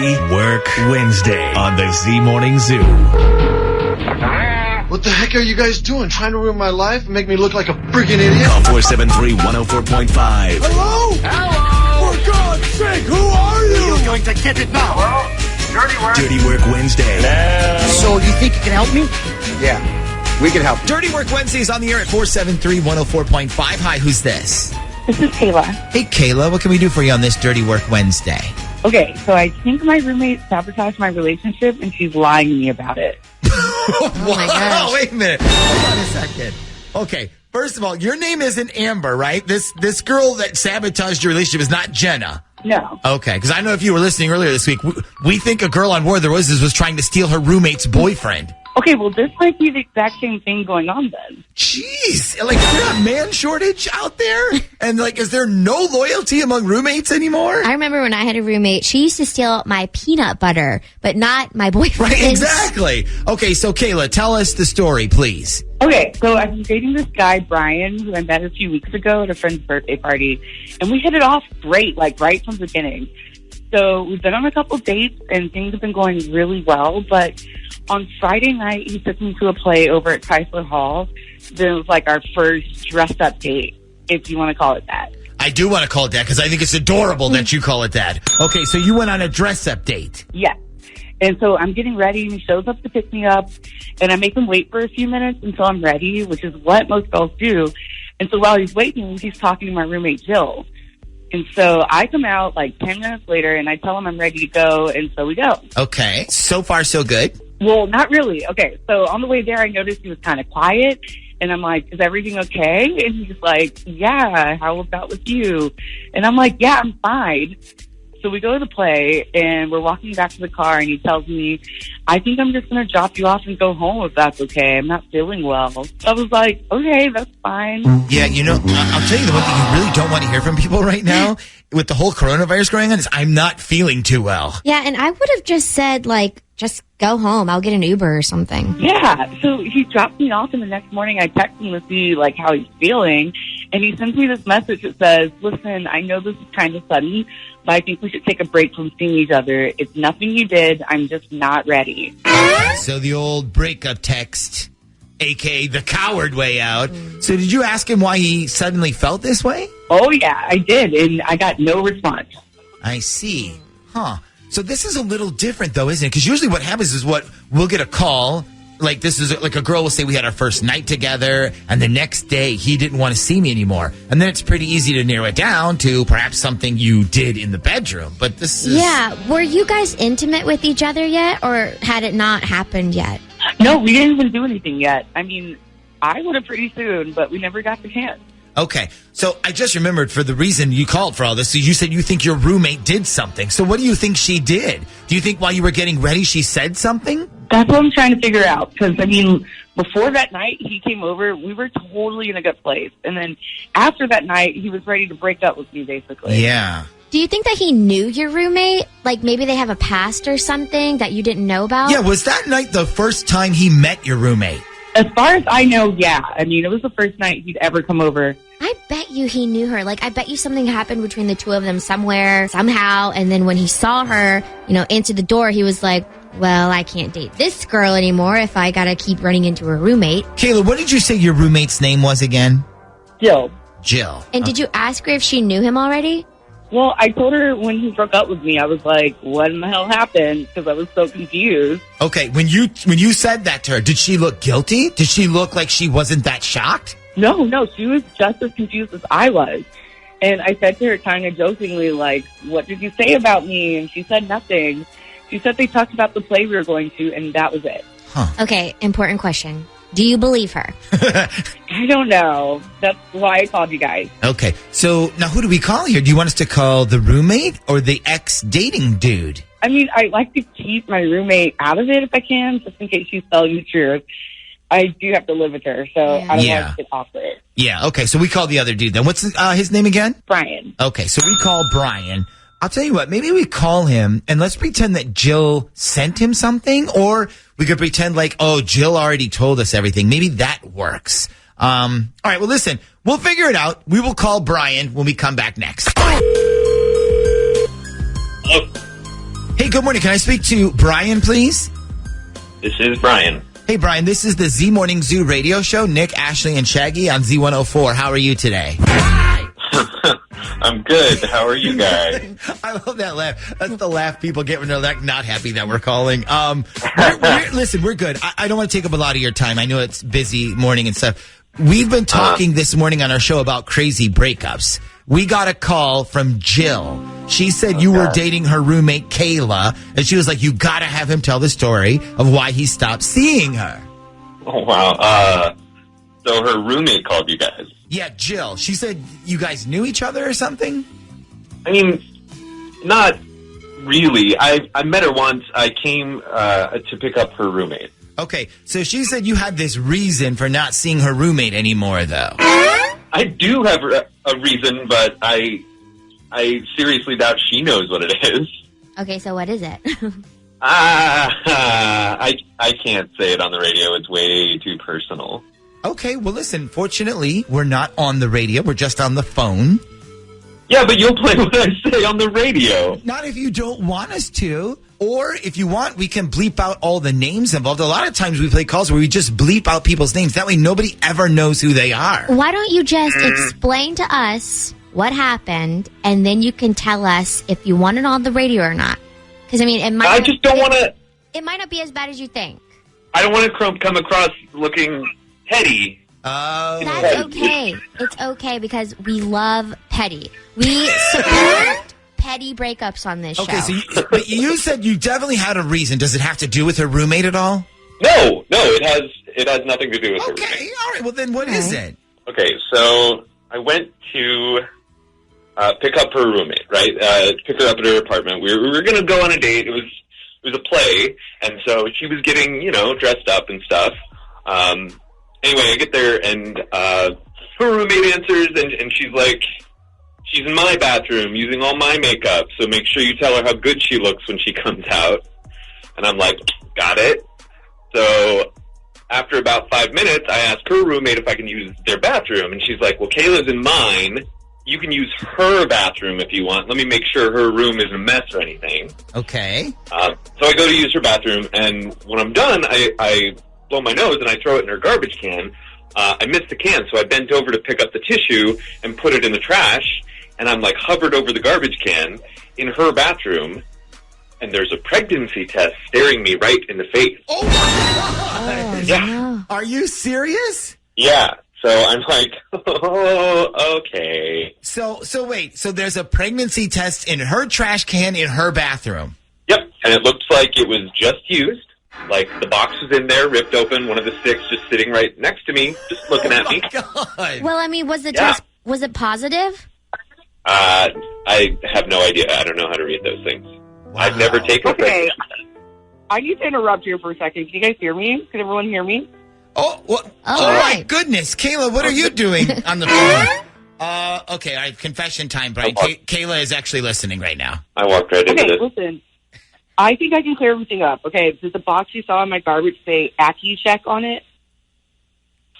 Dirty Work Wednesday on the Z Morning Zoo. What the heck are you guys doing? Trying to ruin my life and make me look like a freaking idiot? Call 473-104.5. Hello? Hello! For God's sake, who are you? You're going to get it now. Well, Dirty Work. Dirty Work Wednesday. So you think you can help me? Yeah, we can help you. Dirty Work Wednesdays on the air at 473-104.5. Hi, who's this? This is Kayla. Hey, Kayla, what can we do for you on this Dirty Work Wednesday? Okay, so I think my roommate sabotaged my relationship and she's lying to me about it. My gosh. Wait a minute. Hold on a second. Okay, first of all, your name isn't Amber, right? This girl that sabotaged your relationship is not Jenna. No. Okay, because I know if you were listening earlier this week, we think a girl on War of the Roses was trying to steal her roommate's boyfriend. Okay, well, this might be the exact same thing going on then. Jeez. Like, is there a man shortage out there? And, like, is there no loyalty among roommates anymore? I remember when I had a roommate, she used to steal my peanut butter, but not my boyfriend. Right, exactly. Okay, so, Kayla, tell us the story, please. Okay, so I've been dating this guy, Brian, who I met a few weeks ago at a friend's birthday party, and we hit it off great, like, right from the beginning. So we've been on a couple dates, and things have been going really well, but on Friday night, he took me to a play over at Chrysler Hall. It was like our first dressed-up date, if you want to call it that. I do want to call it that because I think it's adorable that you call it that. Okay, so you went on a dress-up date. Yes. And so I'm getting ready, and he shows up to pick me up, and I make him wait for a few minutes until I'm ready, which is what most girls do. And so while he's waiting, he's talking to my roommate, Jill. And so I come out like 10 minutes later, and I tell him I'm ready to go, and so we go. Okay, so far so good. Well, not really. Okay, so on the way there, I noticed he was kind of quiet, and I'm like, is everything okay? And he's like, yeah, how about with you? And I'm like, yeah, I'm fine. So we go to the play, and we're walking back to the car, and he tells me, I think I'm just going to drop you off and go home if that's okay. I'm not feeling well. So I was like, okay, that's fine. Yeah, you know, I'll tell you the one thing you really don't want to hear from people right now with the whole coronavirus going on is I'm not feeling too well. Yeah, and I would have just said, like, just go home. I'll get an Uber or something. Yeah, so he dropped me off, and the next morning I text him to see, like, how he's feeling. And he sends me this message that says, listen, I know this is kind of sudden, but I think we should take a break from seeing each other. It's nothing you did. I'm just not ready. So the old breakup text, a.k.a. the coward way out. So did you ask him why he suddenly felt this way? Oh, yeah, I did, and I got no response. I see. Huh. So this is a little different, though, isn't it? Because usually what happens is we'll get a call. Like, this is like a girl will say we had our first night together, and the next day he didn't want to see me anymore. And then it's pretty easy to narrow it down to perhaps something you did in the bedroom. But this is... Yeah. Were you guys intimate with each other yet, or had it not happened yet? No, we didn't even do anything yet. I mean, I would have pretty soon, but we never got the chance. Okay, so I just remembered for the reason you called for all this. So you said you think your roommate did something. So what do you think she did? Do you think while you were getting ready, she said something? That's what I'm trying to figure out. Because, I mean, before that night, he came over. We were totally in a good place. And then after that night, he was ready to break up with me, basically. Yeah. Do you think that he knew your roommate? Like, maybe they have a past or something that you didn't know about? Yeah, was that night the first time he met your roommate? As far as I know, yeah. I mean, it was the first night he'd ever come over. I bet you he knew her. Like, I bet you something happened between the two of them somewhere, somehow. And then when he saw her, into the door, he was like, well, I can't date this girl anymore if I gotta keep running into her roommate. Kayla, what did you say your roommate's name was again? Jill. Jill. And did you ask her if she knew him already? Well, I told her when he broke up with me, I was like, what in the hell happened? Because I was so confused. Okay, when you said that to her, did she look guilty? Did she look like she wasn't that shocked? No, she was just as confused as I was. And I said to her kind of jokingly, like, what did you say about me? And she said nothing. She said they talked about the play we were going to, and that was it. Huh. Okay, important question. Do you believe her? I don't know. That's why I called you guys. Okay, so now who do we call here? Do you want us to call the roommate or the ex-dating dude? I mean, I like to keep my roommate out of it if I can, just in case she's telling the truth. I do have to live with her, so I don't want to get awkward. Yeah, okay, so we call the other dude then. What's his name again? Brian. Okay, so we call Brian. I'll tell you what, maybe we call him and let's pretend that Jill sent him something, or we could pretend like, oh, Jill already told us everything. Maybe that works. All right, well, listen, we'll figure it out. We will call Brian when we come back next. Hey, good good morning. Can I speak to Brian, please? This is Brian. Hey, Brian, this is the Z Morning Zoo radio show. Nick, Ashley, and Shaggy on Z104. How are you today? I'm good. How are you guys? I love that laugh. That's the laugh people get when they're like not happy that we're calling. Listen, we're good. I don't want to take up a lot of your time. I know it's busy morning and stuff. We've been talking this morning on our show about crazy breakups. We got a call from Jill. She said you were dating her roommate, Kayla, and she was like, you got to have him tell the story of why he stopped seeing her. Oh, wow. So her roommate called you guys. Yeah, Jill. She said you guys knew each other or something? I mean, not really. I met her once. I came to pick up her roommate. Okay, so she said you had this reason for not seeing her roommate anymore, though. I do have a reason, but I seriously doubt she knows what it is. Okay, so what is it? I can't say it on the radio. It's way too personal. Okay, well, listen, fortunately, we're not on the radio. We're just on the phone. Yeah, but you'll play what I say on the radio. Not if you don't want us to. Or if you want, we can bleep out all the names involved. A lot of times we play calls where we just bleep out people's names. That way nobody ever knows who they are. Why don't you just explain to us what happened, and then you can tell us if you want it on the radio or not? Because, I mean, it might I just don't want to... It might not be as bad as you think. I don't want to come across looking petty. That's okay. It's okay because we love petty. We support petty breakups on this show. Okay, so but you said you definitely had a reason. Does it have to do with her roommate at all? No, it has nothing to do with her roommate. Okay, all right. Well, then what is it? Okay, so I went to pick up her roommate, right? Pick her up at her apartment. We were going to go on a date. It was a play, and so she was getting, dressed up and stuff. Anyway, I get there, and her roommate answers, and she's like, she's in my bathroom using all my makeup, so make sure you tell her how good she looks when she comes out. And I'm like, got it. So after about 5 minutes, I ask her roommate if I can use their bathroom, and she's like, well, Kayla's in mine. You can use her bathroom if you want. Let me make sure her room isn't a mess or anything. Okay. So I go to use her bathroom, and when I'm done, I blow my nose and I throw it in her garbage can. I missed the can, so I bent over to pick up the tissue and put it in the trash, and I'm like hovered over the garbage can in her bathroom, and there's a pregnancy test staring me right in the face. Oh, my God. Yeah. No. Are you serious? Yeah. So I'm like, oh, okay. So wait. So there's a pregnancy test in her trash can in her bathroom. Yep. And it looks like it was just used. Like, the box was in there, ripped open, one of the sticks just sitting right next to me, just looking at me. God. Well, I mean, was the test, was it positive? I have no idea. I don't know how to read those things. Wow. I've never taken a pregnancy test. I need to interrupt here for a second. Can you guys hear me? Can everyone hear me? Oh, what? All Oh, my right. goodness. Kayla, what are you doing on the phone? Okay, all right, confession time, Brian. Kayla is actually listening right now. I walked right into this. Listen. I think I can clear everything up. Okay, does the box you saw in my garbage say AccuCheck on it?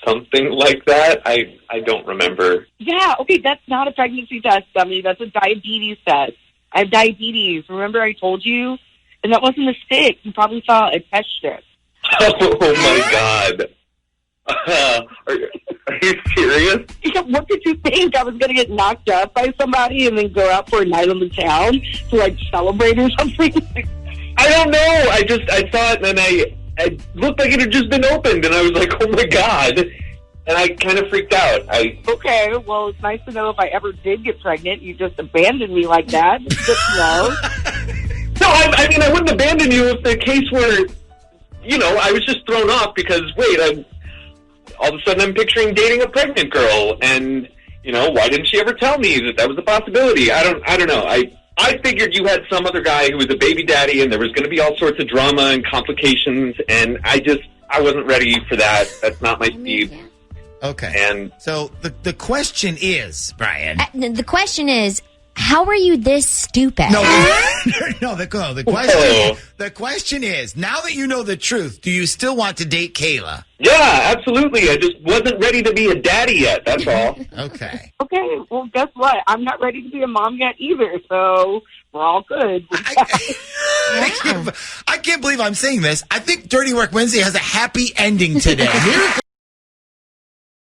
Something like that? I don't remember. Yeah, okay, that's not a pregnancy test, dummy. That's a diabetes test. I have diabetes. Remember I told you? And that wasn't a stick. You probably saw a test strip. Oh, my God. Are you serious? Yeah, what did you think? I was going to get knocked up by somebody and then go out for a night on the town to, like, celebrate or something? I don't know. I saw it, and then I looked like it had just been opened, and I was like, oh, my God. And I kind of freaked out. Okay, well, it's nice to know if I ever did get pregnant, you just abandoned me like that. It's good to know. No, I mean, I wouldn't abandon you if the case were, I was just thrown off because, wait, all of a sudden I'm picturing dating a pregnant girl, and, why didn't she ever tell me that was a possibility? I don't know. I figured you had some other guy who was a baby daddy, and there was going to be all sorts of drama and complications, and I wasn't ready for that. That's not my speed. Okay. And so the question is, Brian. The question is, how are you this stupid? No, the question is, now that you know the truth, do you still want to date Kayla? Yeah, absolutely. I just wasn't ready to be a daddy yet, that's all. Okay. Okay, well, guess what? I'm not ready to be a mom yet either, so we're all good. can't believe I'm saying this. I think Dirty Work Wednesday has a happy ending today.